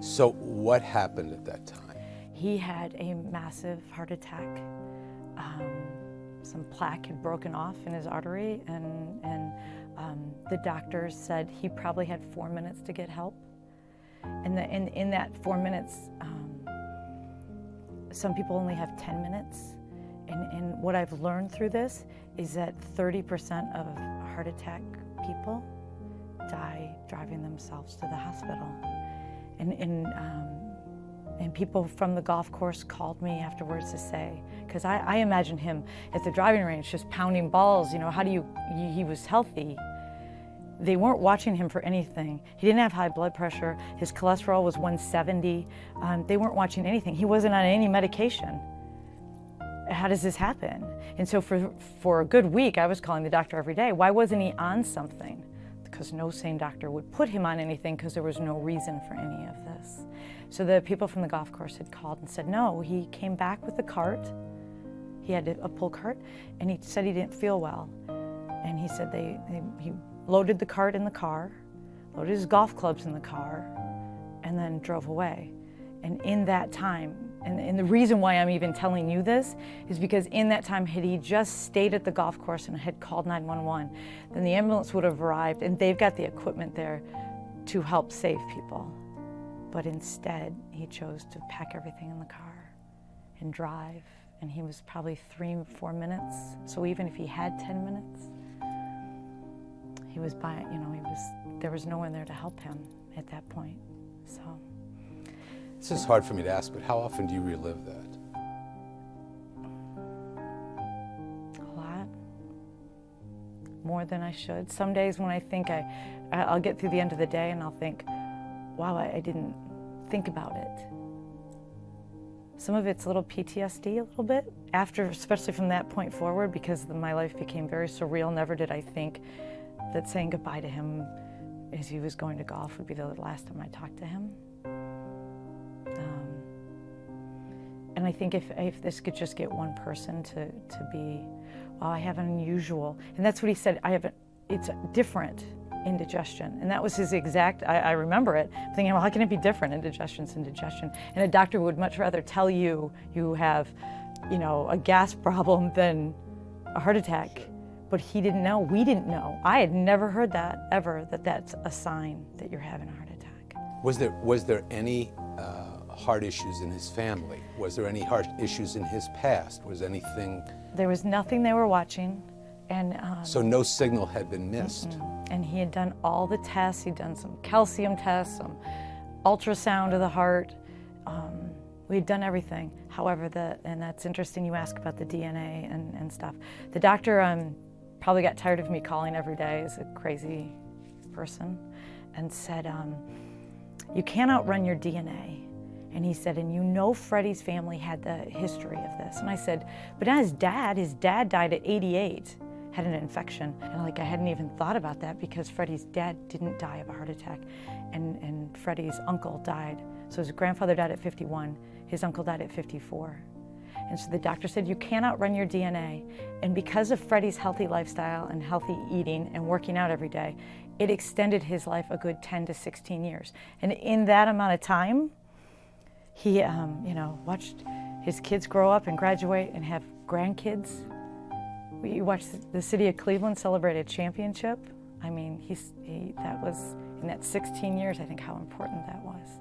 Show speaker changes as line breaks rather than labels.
So what happened at that time?
He had a massive heart attack. Some plaque had broken off in his artery, and the doctors said he probably had 4 minutes to get help. And in that 4 minutes, some people only have 10 minutes. And what I've learned through this is that 30% of heart attack people die driving themselves to the hospital. And people from the golf course called me afterwards to say, because I imagine him at the driving range just pounding balls, you know, he was healthy. They weren't watching him for anything. He didn't have high blood pressure. His cholesterol was 170. They weren't watching anything. He wasn't on any medication. How does this happen? And so for a good week, I was calling the doctor every day. Why wasn't he on something? Because no sane doctor would put him on anything because there was no reason for any of this. So the people from the golf course had called and said, no, he came back with a cart. He had a pull cart, and he said he didn't feel well. And he said he loaded the cart in the car, loaded his golf clubs in the car, and then drove away. And in that time, and the reason why I'm even telling you this is because in that time, had he just stayed at the golf course and had called 911, then the ambulance would have arrived, and they've got the equipment there to help save people. But instead, he chose to pack everything in the car and drive, and he was probably 3-4 minutes. So even if he had 10 minutes, he was there was no one there to help him at that point. So.
This is hard for me to ask, but how often do you relive that?
A lot. More than I should. Some days when I think I'll get through the end of the day and I'll think, wow, I didn't think about it. Some of it's a little PTSD a little bit, especially from that point forward, because my life became very surreal. Never did I think that saying goodbye to him as he was going to golf would be the last time I talked to him. And I think if this could just get one person to be, well, I have an unusual, and that's what he said, it's different indigestion. And that was his exact, I remember it, thinking, well, how can it be different? Indigestion's indigestion. And a doctor would much rather tell you you have, a gas problem than a heart attack. But he didn't know, we didn't know. I had never heard that, ever, that's a sign that you're having a heart attack.
Was there any heart issues in his family? Was there any heart issues in his past? Was anything?
There was nothing they were watching. And
so no signal had been missed?
And he had done all the tests. He'd done some calcium tests, some ultrasound of the heart. We had done everything. However, and that's interesting you ask about the DNA and stuff. The doctor probably got tired of me calling every day as a crazy person and said, you can't outrun your DNA. And he said, and Freddie's family had the history of this. And I said, but not his dad died at 88, had an infection. And I hadn't even thought about that because Freddie's dad didn't die of a heart attack. And Freddie's uncle died. So his grandfather died at 51, his uncle died at 54. And so the doctor said, you can't outrun your DNA. And because of Freddie's healthy lifestyle and healthy eating and working out every day, it extended his life a good 10 to 16 years. And in that amount of time, he, watched his kids grow up and graduate and have grandkids. We watched the city of Cleveland celebrate a championship. I mean, that was, in that 16 years, I think how important that was.